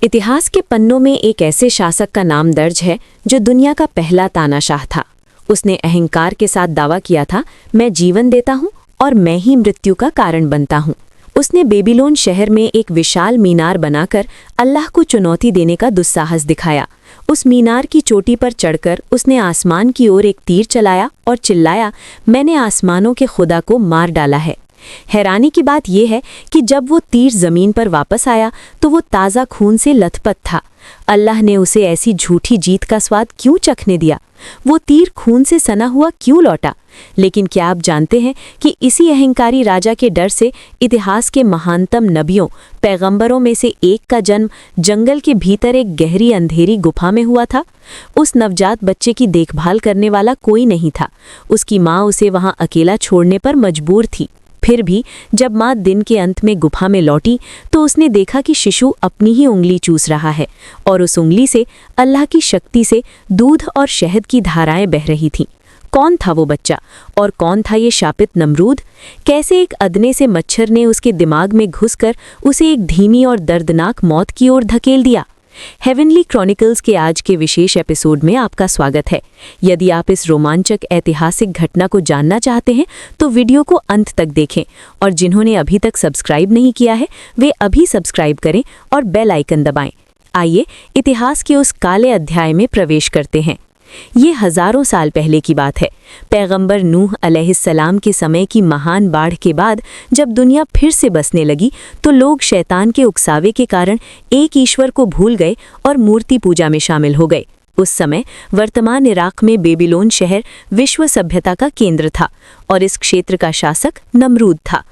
इतिहास के पन्नों में एक ऐसे शासक का नाम दर्ज है जो दुनिया का पहला तानाशाह था। उसने अहंकार के साथ दावा किया था, मैं जीवन देता हूँ और मैं ही मृत्यु का कारण बनता हूँ। उसने बेबीलोन शहर में एक विशाल मीनार बनाकर अल्लाह को चुनौती देने का दुस्साहस दिखाया। उस मीनार की चोटी पर चढ़कर उसने आसमान की ओर एक तीर चलाया और चिल्लाया, मैंने आसमानों के खुदा को मार डाला है। हैरानी की बात यह है कि जब वो तीर जमीन पर वापस आया तो वो ताज़ा खून से लथपथ था। अल्लाह ने उसे ऐसी झूठी जीत का स्वाद क्यों चखने दिया? वो तीर खून से सना हुआ क्यों लौटा? लेकिन क्या आप जानते हैं कि इसी अहंकारी राजा के डर से इतिहास के महानतम नबियों, पैगंबरों में से एक का जन्म जंगल के भीतर एक गहरी अंधेरी गुफा में हुआ था। उस नवजात बच्चे की देखभाल करने वाला कोई नहीं था। उसकी माँ उसे वहाँ अकेला छोड़ने पर मजबूर थी। फिर भी जब माँ दिन के अंत में गुफा में लौटी तो उसने देखा कि शिशु अपनी ही उंगली चूस रहा है और उस उंगली से अल्लाह की शक्ति से दूध और शहद की धाराएं बह रही थीं। कौन था वो बच्चा और कौन था ये शापित नमरूद? कैसे एक अदने से मच्छर ने उसके दिमाग में घुसकर उसे एक धीमी और दर्दनाक मौत की ओर धकेल दिया? हेवनली क्रॉनिकल्स के आज के विशेष एपिसोड में आपका स्वागत है। यदि आप इस रोमांचक ऐतिहासिक घटना को जानना चाहते हैं तो वीडियो को अंत तक देखें और जिन्होंने अभी तक सब्सक्राइब नहीं किया है वे अभी सब्सक्राइब करें और बेल आइकन दबाएं। आइए इतिहास के उस काले अध्याय में प्रवेश करते हैं। ये हजारों साल पहले की बात है। पैगंबर नूह अलैहिस्सलाम के समय की महान बाढ़ के बाद जब दुनिया फिर से बसने लगी तो लोग शैतान के उकसावे के कारण एक ईश्वर को भूल गए और मूर्ति पूजा में शामिल हो गए। उस समय वर्तमान इराक में बेबीलोन शहर विश्व सभ्यता का केंद्र था और इस क्षेत्र का शासक नमरूद था।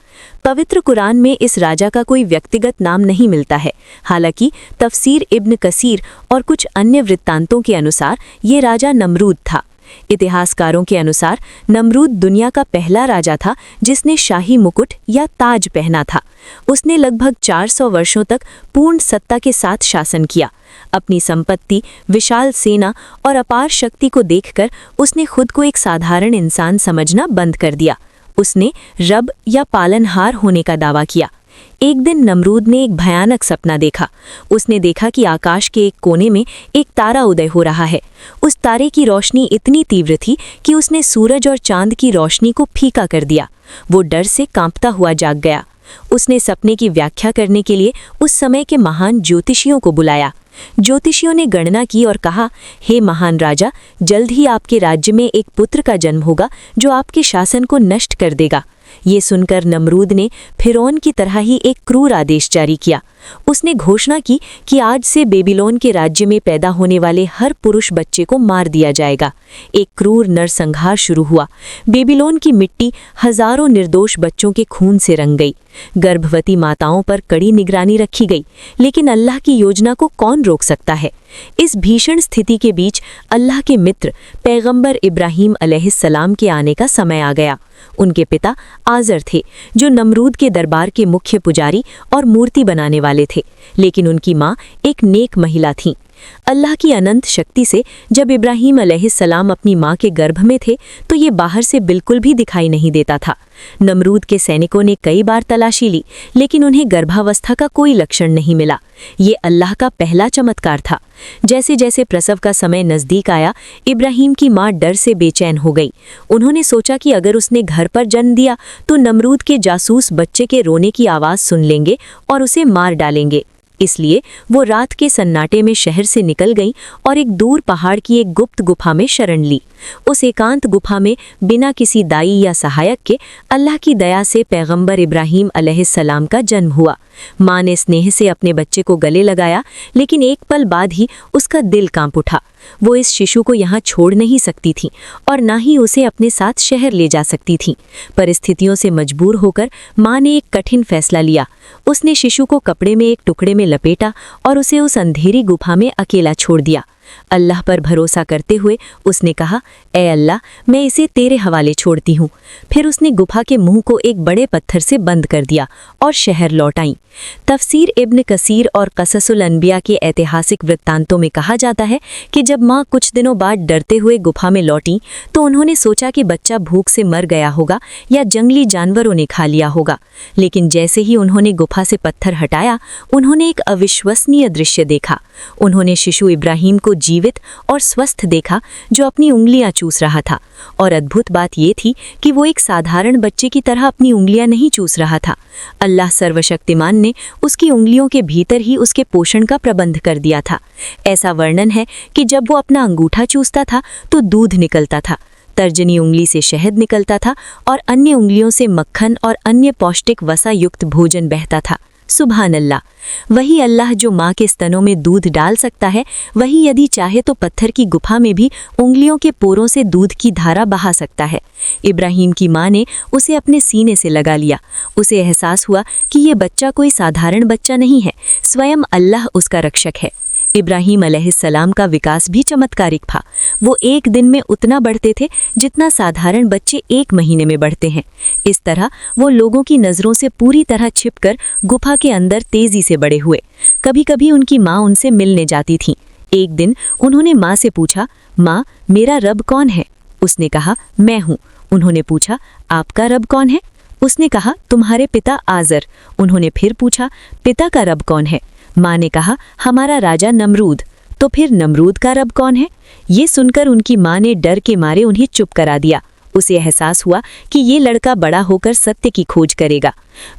पवित्र कुरान में इस राजा का कोई व्यक्तिगत नाम नहीं मिलता है। हालांकि तफसीर इब्न कसीर और कुछ अन्य वृत्तांतों के अनुसार ये राजा नमरूद था। इतिहासकारों के अनुसार नमरूद दुनिया का पहला राजा था जिसने शाही मुकुट या ताज पहना था। उसने लगभग 400 वर्षों तक पूर्ण सत्ता के साथ शासन किया। अपनी संपत्ति, विशाल सेना और अपार शक्ति को देखकर उसने खुद को एक साधारण इंसान समझना बंद कर दिया। उसने रब या पालनहार होने का दावा किया। एक दिन नमरूद ने एक भयानक सपना देखा। उसने देखा कि आकाश के एक कोने में एक तारा उदय हो रहा है। उस तारे की रोशनी इतनी तीव्र थी कि उसने सूरज और चांद की रोशनी को फीका कर दिया। वो डर से कांपता हुआ जाग गया। उसने सपने की व्याख्या करने के लिए उस समय के महान ज्योतिषियों को बुलाया। ज्योतिषियों ने गणना की और कहा, हे महान राजा, जल्द ही आपके राज्य में एक पुत्र का जन्म होगा जो आपके शासन को नष्ट कर देगा। ये सुनकर नमरूद ने फिरौन की तरह ही एक क्रूर आदेश जारी किया। उसने घोषणा की कि आज से बेबीलोन के राज्य में पैदा होने वाले हर पुरुष बच्चे को मार दिया जाएगा। एक क्रूर नरसंहार शुरू हुआ। बेबीलोन की मिट्टी हजारों निर्दोष बच्चों के खून से रंग गई। गर्भवती माताओं पर कड़ी निगरानी रखी गई, लेकिन अल्लाह की योजना को कौन रोक सकता है? इस भीषण स्थिति के बीच अल्लाह के मित्र पैगंबर इब्राहीम अलैहिस्सलाम के आने का समय आ गया। उनके पिता आज़र थे जो नमरूद के दरबार के मुख्य पुजारी और मूर्ति बनाने वाले थे, लेकिन उनकी माँ एक नेक महिला थीं। अल्लाह की अनंत शक्ति से जब इब्राहीम अलैहिस्सलाम अपनी माँ के गर्भ में थे तो ये बाहर से बिल्कुल भी दिखाई नहीं देता था। नमरूद के सैनिकों ने कई बार तलाशी ली, लेकिन उन्हें गर्भावस्था का कोई लक्षण नहीं मिला। ये अल्लाह का पहला चमत्कार था। जैसे जैसे प्रसव का समय नज़दीक आया, इब्राहीम की माँ डर से बेचैन हो गई। उन्होंने सोचा कि अगर उसने घर पर जन्म दिया तो नमरूद के जासूस बच्चे के रोने की आवाज़ सुन लेंगे और उसे मार डालेंगे। इसलिए वो रात के सन्नाटे में शहर से निकल गईं और एक दूर पहाड़ की एक गुप्त गुफा में शरण ली। उस एकांत गुफा में बिना किसी दाई या सहायक के अल्लाह की दया से पैगंबर इब्राहीम अलैहिस्सलाम का जन्म हुआ। माँ ने स्नेह से अपने बच्चे को गले लगाया, लेकिन एक पल बाद ही उसका दिल कांप उठा। वो इस शिशु को यहाँ छोड़ नहीं सकती थी और ना ही उसे अपने साथ शहर ले जा सकती थी। परिस्थितियों से मजबूर होकर माँ ने एक कठिन फैसला लिया। उसने शिशु को कपड़े में एक टुकड़े में लपेटा और उसे उस अंधेरी गुफा में अकेला छोड़ दिया। अल्लाह पर भरोसा करते हुए उसने कहा, ए अल्लाह, मैं इसे तेरे हवाले छोड़ती हूँ। फिर उसने गुफा के मुंह को एक बड़े पत्थर से बंद कर दिया और शहर लौट आई। तफसीर इब्न कसीर और क़ससुल अनबिया के ऐतिहासिक वृत्तांतों में कहा जाता है कि जब माँ कुछ दिनों बाद डरते हुए गुफा में लौटी तो उन्होंने सोचा कि बच्चा भूख से मर गया होगा या जंगली जानवरों ने खा लिया होगा। लेकिन जैसे ही उन्होंने गुफा से पत्थर हटाया, उन्होंने एक अविश्वसनीय दृश्य देखा। उन्होंने शिशु इब्राहिम को जीवित और स्वस्थ देखा, जो अपनी उंगलियां चूस रहा था। और अद्भुत बात यह थी कि वो एक साधारण बच्चे की तरह अपनी उंगलियां नहीं चूस रहा था। अल्लाह सर्वशक्तिमान ने उसकी उंगलियों के भीतर ही उसके पोषण का प्रबंध कर दिया था। ऐसा वर्णन है कि जब वो अपना अंगूठा चूसता था तो दूध निकलता था, तर्जनी उंगली से शहद निकलता था और अन्य उंगलियों से मक्खन और अन्य पौष्टिक वसा युक्त भोजन बहता था। सुभान अल्लाह! वही अल्लाह जो माँ के स्तनों में दूध डाल सकता है, वही यदि चाहे तो पत्थर की गुफा में भी उंगलियों के पोरों से दूध की धारा बहा सकता है। इब्राहिम की माँ ने उसे अपने सीने से लगा लिया। उसे एहसास हुआ कि ये बच्चा कोई साधारण बच्चा नहीं है, स्वयं अल्लाह उसका रक्षक है। इब्राहिम अलैहिस्सलाम का विकास भी चमत्कारिक था। वो एक दिन में उतना बढ़ते थे जितना साधारण बच्चे एक महीने में बढ़ते हैं। इस तरह वो लोगों की नज़रों से पूरी तरह छिपकर गुफा के अंदर तेजी से बड़े हुए। कभी कभी उनकी माँ उनसे मिलने जाती थी। एक दिन उन्होंने माँ से पूछा, माँ, मेरा रब कौन है? उसने कहा, मैं हूँ। उन्होंने पूछा, आपका रब कौन है? उसने कहा, तुम्हारे पिता आज़र। उन्होंने फिर पूछा, पिता का रब कौन है? माँ ने कहा, हमारा राजा नमरूद। तो फिर नमरूद का रब कौन है? ये सुनकर उनकी माँ ने डर के मारे उन्हें चुप करा दिया। उसे एहसास हुआ कि ये लड़का बड़ा होकर सत्य की खोज करेगा।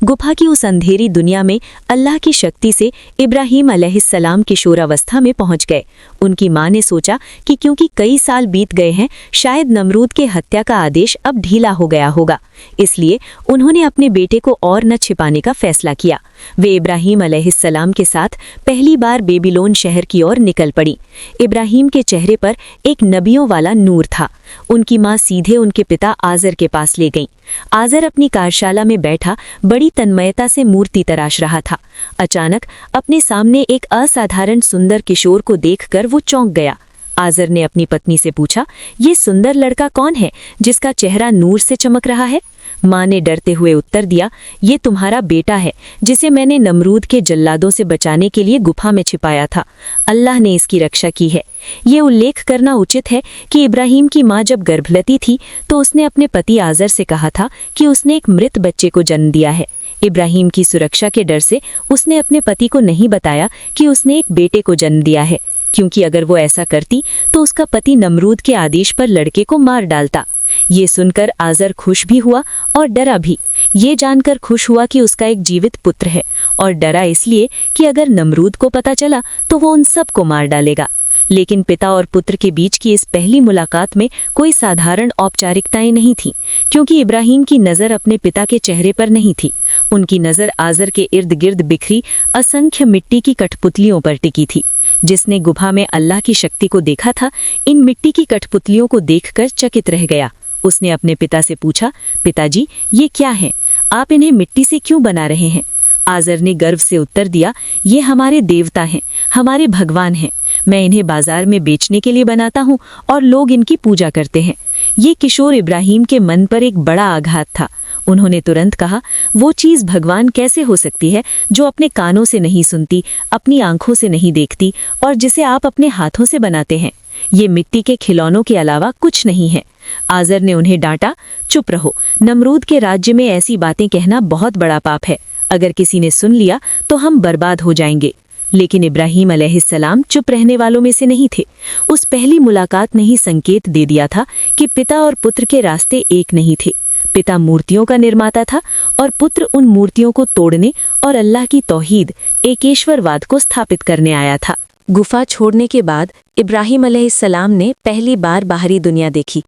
गुफा की उस अंधेरी दुनिया में अल्लाह की शक्ति से इब्राहिम अलैहिस्सलाम किशोरावस्था में पहुंच गए। उनकी माँ ने सोचा कि क्योंकि कई साल बीत गए हैं, शायद नमरूद के हत्या का आदेश अब ढीला हो गया होगा। इसलिए उन्होंने अपने बेटे को और न छिपाने का फैसला किया। वे इब्राहिम अलैहिस्सलाम के साथ पहली बार बेबीलोन शहर की ओर निकल पड़ी। इब्राहिम के चेहरे पर एक नबियों वाला नूर था। उनकी माँ सीधे उनके पिता आज़र के पास ले गईं। आज़र अपनी कार्यशाला में बैठा बड़ी तन्मयता से मूर्ति तराश रहा था। अचानक अपने सामने एक असाधारण सुंदर किशोर को देखकर वो चौंक गया। आज़र ने अपनी पत्नी से पूछा, ये सुंदर लड़का कौन है जिसका चेहरा नूर से चमक रहा है? माँ ने डरते हुए उत्तर दिया, ये तुम्हारा बेटा है, जिसे मैंने नमरूद के जल्लादों से बचाने के लिए गुफा में छिपाया था। अल्लाह ने इसकी रक्षा की है। ये उल्लेख करना उचित है कि इब्राहिम की माँ जब गर्भवती थी तो उसने अपने पति आज़र से कहा था कि उसने एक मृत बच्चे को जन्म दिया है। इब्राहिम की सुरक्षा के डर से उसने अपने पति को नहीं बताया कि उसने एक बेटे को जन्म दिया है, क्योंकि अगर वो ऐसा करती तो उसका पति नमरूद के आदेश पर लड़के को मार डालता। ये सुनकर आज़र खुश भी हुआ और डरा भी। ये जानकर खुश हुआ कि उसका एक जीवित पुत्र है, और डरा इसलिए कि अगर नमरूद को पता चला तो वो उन सब को मार डालेगा। लेकिन पिता और पुत्र के बीच की इस पहली मुलाकात में कोई साधारण औपचारिकताएं नहीं थीं, क्योंकि इब्राहिम की नज़र अपने पिता के चेहरे पर नहीं थी। उनकी नज़र आज़र के इर्द गिर्द बिखरी असंख्य मिट्टी की कठपुतलियों पर टिकी थी। जिसने गुफा में अल्लाह की शक्ति को देखा था, इन मिट्टी की कठपुतलियों को देखकर चकित रह गया। उसने अपने पिता से पूछा, पिताजी, ये क्या है? आप इन्हें मिट्टी से क्यों बना रहे हैं? आज़र ने गर्व से उत्तर दिया, ये हमारे देवता हैं, हमारे भगवान हैं। मैं इन्हें बाजार में बेचने के लिए बनाता हूँ और लोग इनकी पूजा करते हैं। ये किशोर इब्राहिम के मन पर एक बड़ा आघात था। उन्होंने तुरंत कहा, वो चीज़ भगवान कैसे हो सकती है जो अपने कानों से नहीं सुनती, अपनी आंखों से नहीं देखती, और जिसे आप अपने हाथों से बनाते हैं? ये मिट्टी के खिलौनों के अलावा कुछ नहीं है। आज़र ने उन्हें डांटा, चुप रहो, नमरूद के राज्य में ऐसी बातें कहना बहुत बड़ा पाप है। अगर किसी ने सुन लिया तो हम बर्बाद हो जाएंगे। लेकिन इब्राहिम अलैहिस्सलाम चुप रहने वालों में से नहीं थे। उस पहली मुलाकात ने ही संकेत दे दिया था कि पिता और पुत्र के रास्ते एक नहीं थे। पिता मूर्तियों का निर्माता था और पुत्र उन मूर्तियों को तोड़ने और अल्लाह की तौहीद, एकेश्वरवाद को स्थापित करने आया था। गुफा छोड़ने के बाद इब्राहिम अलैहिस्सलाम ने पहली बार बाहरी दुनिया देखी।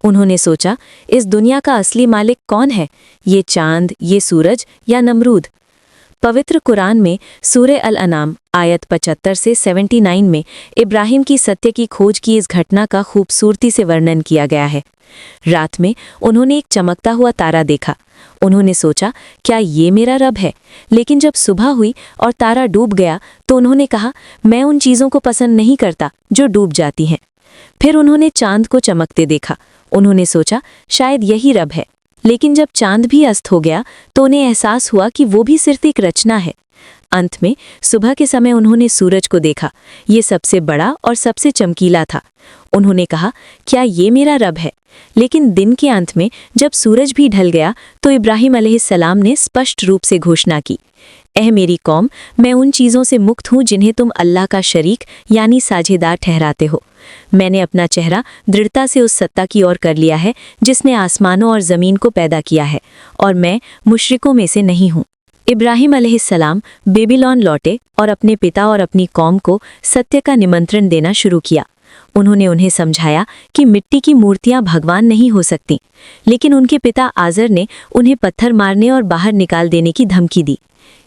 उन्होंने सोचा, इस दुनिया का असली मालिक कौन है? ये चांद, ये सूरज या नमरूद? पवित्र कुरान में सूरह अल-अनाम आयत 75 से 79 में इब्राहिम की सत्य की खोज की इस घटना का खूबसूरती से वर्णन किया गया है। रात में उन्होंने एक चमकता हुआ तारा देखा। उन्होंने सोचा, क्या ये मेरा रब है? लेकिन जब सुबह हुई और तारा डूब गया तो उन्होंने कहा, मैं उन चीज़ों को पसंद नहीं करता जो डूब जाती हैं। फिर उन्होंने चांद को चमकते देखा। उन्होंने सोचा, शायद यही रब है। लेकिन जब चांद भी अस्त हो गया तो उन्हें एहसास हुआ कि वो भी सिर्फ एक रचना है। अंत में सुबह के समय उन्होंने सूरज को देखा। ये सबसे बड़ा और सबसे चमकीला था। उन्होंने कहा, क्या ये मेरा रब है? लेकिन दिन के अंत में जब सूरज भी ढल गया तो इब्राहिम अलैहिस्सलाम ने स्पष्ट रूप से घोषणा की, ऐ मेरी कौम, मैं उन चीज़ों से मुक्त हूँ जिन्हें तुम अल्लाह का शरीक यानी साझेदार ठहराते हो। मैंने अपना चेहरा दृढ़ता से उस सत्ता की ओर कर लिया है जिसने आसमानों और ज़मीन को पैदा किया है, और मैं मुशरिकों में से नहीं हूँ। इब्राहिम अलैहिस्सलाम बेबीलोन लौटे और अपने पिता और अपनी कौम को सत्य का निमंत्रण देना शुरू किया। उन्होंने उन्हें समझाया कि मिट्टी की मूर्तियां भगवान नहीं हो सकती, लेकिन उनके पिता आज़र ने उन्हें पत्थर मारने और बाहर निकाल देने की धमकी दी।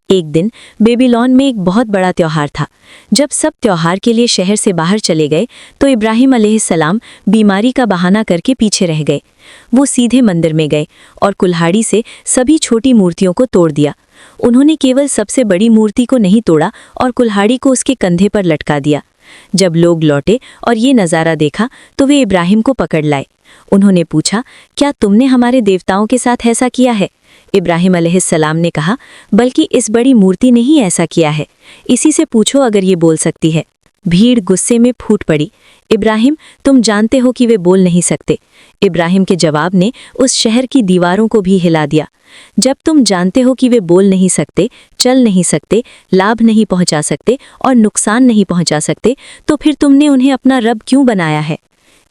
एक दिन बेबीलोन में एक बहुत बड़ा त्यौहार था। जब सब त्यौहार के लिए शहर से बाहर चले गए तो इब्राहिम अलैहिस्सलाम बीमारी का बहाना करके पीछे रह गए। वो सीधे मंदिर में गए और कुल्हाड़ी से सभी छोटी मूर्तियों को तोड़ दिया। उन्होंने केवल सबसे बड़ी मूर्ति को नहीं तोड़ा और कुल्हाड़ी को उसके कंधे पर लटका दिया। जब लोग लौटे और ये नज़ारा देखा तो वे इब्राहिम को पकड़ लाए। उन्होंने पूछा, क्या तुमने हमारे देवताओं के साथ ऐसा किया है? इब्राहिम अलैहिस्सलाम ने कहा, बल्कि इस बड़ी मूर्ति ने ही ऐसा किया है। इसी से पूछो अगर ये बोल सकती है। भीड़ गुस्से में फूट पड़ी। इब्राहिम, तुम जानते हो कि वे बोल नहीं सकते। इब्राहिम के जवाब ने उस शहर की दीवारों को भी हिला दिया। जब तुम जानते हो कि वे बोल नहीं सकते, चल नहीं सकते, लाभ नहीं पहुंचा सकते और नुकसान नहीं पहुंचा सकते, तो फिर तुमने उन्हें अपना रब क्यों बनाया है?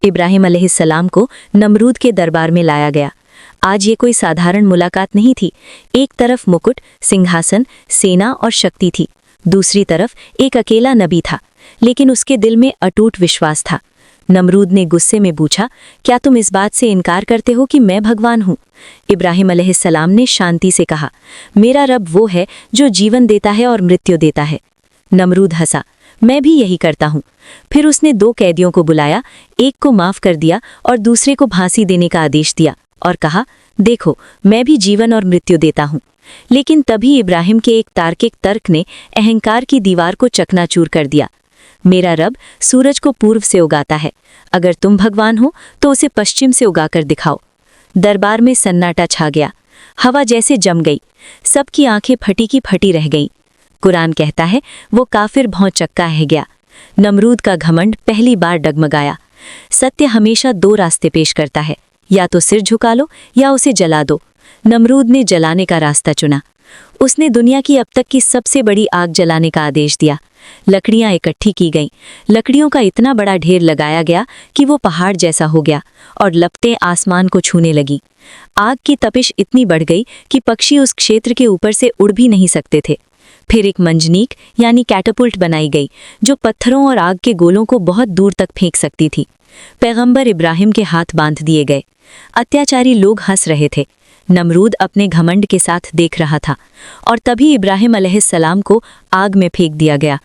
इब्राहिम अलैहिस्सलाम को नमरूद के दरबार में लाया गया। आज ये कोई साधारण मुलाकात नहीं थी। एक तरफ मुकुट, सिंहासन, सेना और शक्ति थी। दूसरी तरफ एक अकेला नबी था, लेकिन उसके दिल में अटूट विश्वास था। नमरूद ने गुस्से में पूछा, क्या तुम इस बात से इनकार करते हो कि मैं भगवान हूँ? इब्राहिम अलैहिस्सलाम ने शांति से कहा, मेरा रब वो है जो जीवन देता है और मृत्यु देता है। नमरूद हंसा, मैं भी यही करता हूँ। फिर उसने 2 कैदियों को बुलाया, एक को माफ़ कर दिया और दूसरे को फांसी देने का आदेश दिया और कहा, देखो, मैं भी जीवन और मृत्यु देता हूँ। लेकिन तभी इब्राहिम के एक तार्किक तर्क ने अहंकार की दीवार को चकनाचूर कर दिया। मेरा रब सूरज को पूर्व से उगाता है। अगर तुम भगवान हो तो उसे पश्चिम से उगाकर दिखाओ। दरबार में सन्नाटा छा गया। हवा जैसे जम गई। सबकी आंखें फटी की फटी रह गईं। कुरान कहता है, वो काफिर भौंचक्का है गया। नमरूद का घमंड पहली बार डगमगाया। सत्य हमेशा 2 रास्ते पेश करता है, या तो सिर झुका लो या उसे जला दो। नमरूद ने जलाने का रास्ता चुना। उसने दुनिया की अब तक की सबसे बड़ी आग जलाने का आदेश दिया। लकड़ियां इकट्ठी की गईं। लकड़ियों का इतना बड़ा ढेर लगाया गया कि वो पहाड़ जैसा हो गया और लपटें आसमान को छूने लगी। आग की तपिश इतनी बढ़ गई कि पक्षी उस क्षेत्र के ऊपर से उड़ भी नहीं सकते थे। फिर एक मंजनीक यानी कैटापुल्ट बनाई गई जो पत्थरों और आग के गोलों को बहुत दूर तक फेंक सकती थी। पैगंबर इब्राहिम के हाथ बांध दिए गए। अत्याचारी लोग हंस रहे थे। नमरूद अपने घमंड के साथ देख रहा था और तभी इब्राहिम अलैहिस्सलाम को आग में फेंक दिया गया।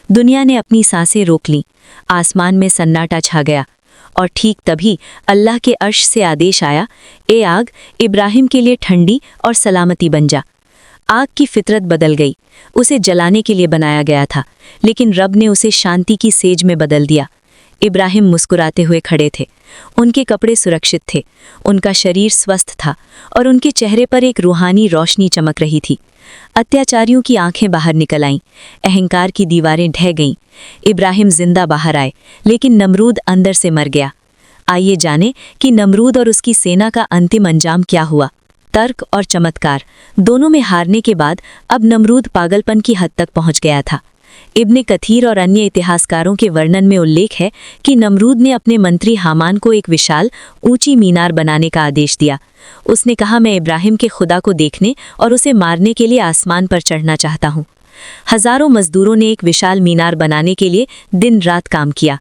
दुनिया ने अपनी सांसें रोक लीं। आसमान में सन्नाटा छा गया और ठीक तभी अल्लाह के अर्श से आदेश आया, ए आग, इब्राहिम के लिए ठंडी और सलामती बन जा। आग की फितरत बदल गई। उसे जलाने के लिए बनाया गया था, लेकिन रब ने उसे शांति की सेज में बदल दिया। इब्राहिम मुस्कुराते हुए खड़े थे। उनके कपड़े सुरक्षित थे, उनका शरीर स्वस्थ था और उनके चेहरे पर एक रूहानी रोशनी चमक रही थी। अत्याचारियों की आंखें बाहर निकल आईं, अहंकार की दीवारें ढह गईं। इब्राहिम जिंदा बाहर आए, लेकिन नमरूद अंदर से मर गया। आइए जाने कि नमरूद और उसकी सेना का अंतिम अंजाम क्या हुआ। तर्क और चमत्कार दोनों में हारने के बाद अब नमरूद पागलपन की हद तक पहुंच गया था। इब्ने कथीर और अन्य इतिहासकारों के वर्णन में उल्लेख है कि नमरूद ने अपने मंत्री हामान को एक विशाल ऊंची मीनार बनाने का आदेश दिया। उसने कहा, मैं इब्राहिम के खुदा को देखने और उसे मारने के लिए आसमान पर चढ़ना चाहता हूँ। हजारों मजदूरों ने एक विशाल मीनार बनाने के लिए दिन रात काम किया।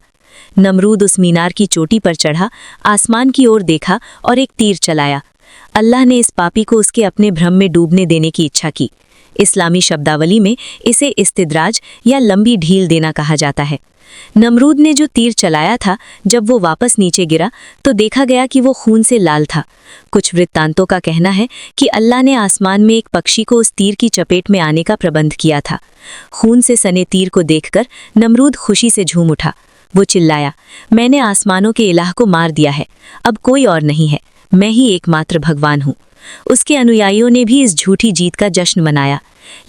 नमरूद उस मीनार की चोटी पर चढ़ा, आसमान की ओर देखा और एक तीर चलाया। अल्लाह ने इस पापी को उसके अपने भ्रम में डूबने देने की इच्छा की। इस्लामी शब्दावली में इसे इस्तिद्राज या लंबी ढील देना कहा जाता है। नमरूद ने जो तीर चलाया था, जब वो वापस नीचे गिरा तो देखा गया कि वो खून से लाल था। कुछ वृत्तांतों का कहना है कि अल्लाह ने आसमान में एक पक्षी को उस तीर की चपेट में आने का प्रबंध किया था। खून से सने तीर को देखकर नमरूद खुशी से झूम उठा। वो चिल्लाया, मैंने आसमानों के इलाह को मार दिया है, अब कोई और नहीं है, मैं ही एकमात्र भगवान हूँ। उसके अनुयायियों ने भी इस झूठी जीत का जश्न मनाया,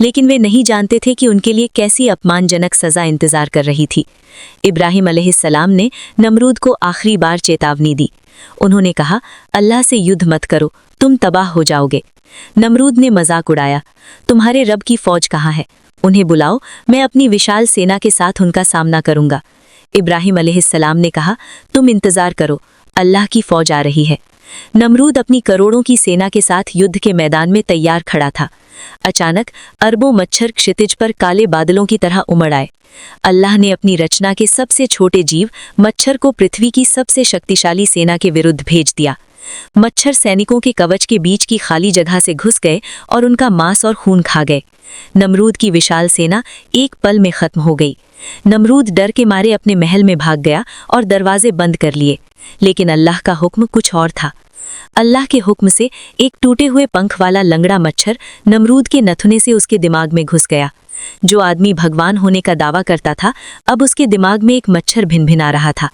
लेकिन वे नहीं जानते थे कि उनके लिए कैसी अपमानजनक सज़ा इंतज़ार कर रही थी। इब्राहिम अलैहिस्सलाम ने नमरूद को आखिरी बार चेतावनी दी। उन्होंने कहा, अल्लाह से युद्ध मत करो, तुम तबाह हो जाओगे। नमरूद ने मजाक उड़ाया, तुम्हारे रब की फौज कहाँ है? उन्हें बुलाओ, मैं अपनी विशाल सेना के साथ उनका सामना करूंगा। इब्राहिम अलैहिस्सलाम ने कहा, तुम इंतज़ार करो, अल्लाह की फौज आ रही है। नमरूद अपनी करोड़ों की सेना के साथ युद्ध के मैदान में तैयार खड़ा था। अचानक अरबों मच्छर क्षितिज पर काले बादलों की तरह उमड़ आए। अल्लाह ने अपनी रचना के सबसे छोटे जीव मच्छर को पृथ्वी की सबसे शक्तिशाली सेना के विरुद्ध भेज दिया। मच्छर सैनिकों के कवच के बीच की खाली जगह से घुस गए और उनका मांस और खून खा गए। नमरूद की विशाल सेना एक पल में खत्म हो गई। नमरूद डर के मारे अपने महल में भाग गया और दरवाजे बंद कर लिए, लेकिन अल्लाह का हुक्म कुछ और था। अल्लाह के हुक्म से एक टूटे हुए पंख वाला लंगड़ा मच्छर नमरूद के नथुने से उसके दिमाग में घुस गया। जो आदमी भगवान होने का दावा करता था, अब उसके दिमाग में एक मच्छर भिनभिना रहा था।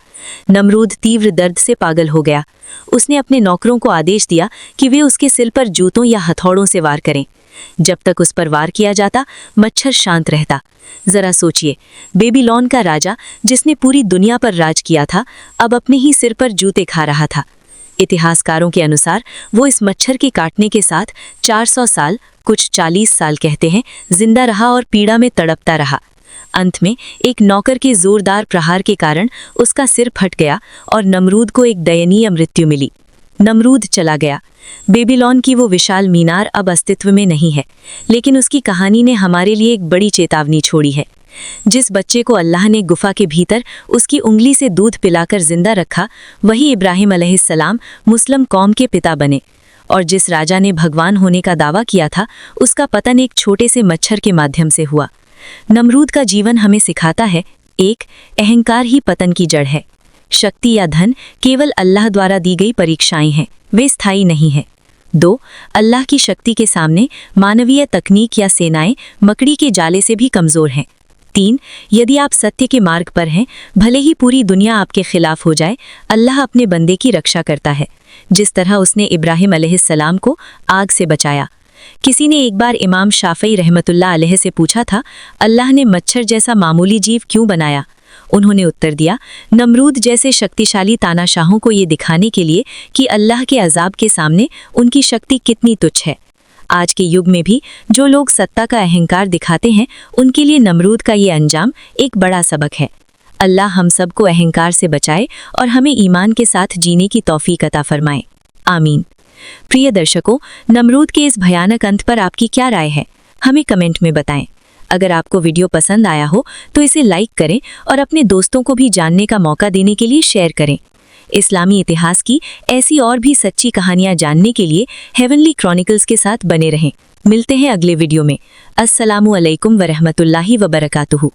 नमरूद तीव्र दर्द से पागल हो गया। उसने अपने नौकरों को आदेश दिया कि वे उसके सिर पर जूतों या हथौड़ों से वार करें। जब तक उस पर वार किया जाता, मच्छर शांत रहता। जरा सोचिए, बेबीलोन का राजा जिसने पूरी दुनिया पर राज किया था, अब अपने ही सिर पर जूते खा रहा था। इतिहासकारों के अनुसार वो इस मच्छर के काटने के साथ 400 साल, कुछ 40 साल कहते हैं, जिंदा रहा और पीड़ा में तड़पता रहा। अंत में एक नौकर के जोरदार प्रहार के कारण उसका सिर फट गया और नमरूद को एक दयनीय मृत्यु मिली। नमरूद चला गया। बेबीलोन की वो विशाल मीनार अब अस्तित्व में नहीं है, लेकिन उसकी कहानी ने हमारे लिए एक बड़ी चेतावनी छोड़ी है। जिस बच्चे को अल्लाह ने गुफा के भीतर उसकी उंगली से दूध पिलाकर जिंदा रखा, वही इब्राहिम अलैहिस्सलाम मुस्लिम कौम के पिता बने। और जिस राजा ने भगवान होने का दावा किया था, उसका पतन एक छोटे से मच्छर के माध्यम से हुआ। नमरूद का जीवन हमें सिखाता है, 1. अहंकार ही पतन की जड़ है। शक्ति या धन केवल अल्लाह द्वारा दी गई परीक्षाएं हैं, वे स्थायी नहीं हैं। 2. अल्लाह की शक्ति के सामने मानवीय तकनीक या सेनाएं मकड़ी के जाले से भी कमज़ोर हैं। 3. यदि आप सत्य के मार्ग पर हैं, भले ही पूरी दुनिया आपके खिलाफ हो जाए, अल्लाह अपने बंदे की रक्षा करता है, जिस तरह उसने इब्राहिम अलैहिस्सलाम को आग से बचाया। किसी ने एक बार इमाम शाफई रहमतुल्लाह अलैह से पूछा था, अल्लाह ने मच्छर जैसा मामूली जीव क्यों बनाया? उन्होंने उत्तर दिया, नमरूद जैसे शक्तिशाली तानाशाहों को ये दिखाने के लिए कि अल्लाह के अजाब के सामने उनकी शक्ति कितनी तुच्छ है। आज के युग में भी जो लोग सत्ता का अहंकार दिखाते हैं, उनके लिए नमरूद का ये अंजाम एक बड़ा सबक है। अल्लाह हम सबको अहंकार से बचाए और हमें ईमान के साथ जीने की तौफीक अता फरमाए। आमीन। प्रिय दर्शकों, नमरूद के इस भयानक अंत पर आपकी क्या राय है? हमें कमेंट में बताएं। अगर आपको वीडियो पसंद आया हो तो इसे लाइक करें और अपने दोस्तों को भी जानने का मौका देने के लिए शेयर करें। इस्लामी इतिहास की ऐसी और भी सच्ची कहानियां जानने के लिए हेवनली क्रॉनिकल्स के साथ बने रहें। मिलते हैं अगले वीडियो में। अस्सलामु अलैकुम वरहमतुल्लाहि वबरकातुहू।